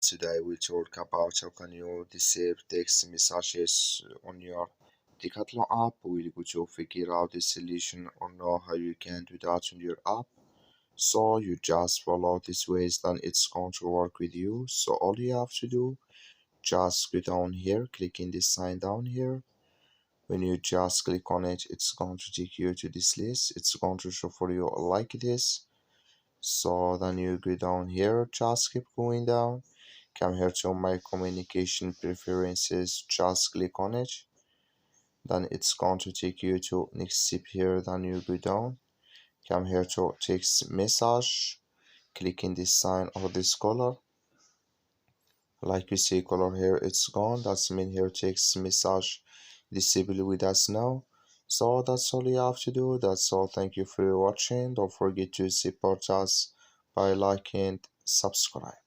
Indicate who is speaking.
Speaker 1: Today we talk about how can you disable text messages on your Decathlon app. We're going to figure out the solution or know how you can do that on your app. So you just follow these ways, then it's going to work with you. So all you have to do, just go down here, click in this sign down here. When you just click on it, it's going to take you to this list. It's going to show for you like this. So then you go down here, just keep going down. Come here to my communication preferences, just click on it. Then it's going to take you to next step here. Then you go down, come here to text message, click in this sign or this color. Like you see color here, it's gone. That's mean here text message disable with us now. So that's all you have to do. That's all. Thank you for watching. Don't forget to support us by liking, subscribe.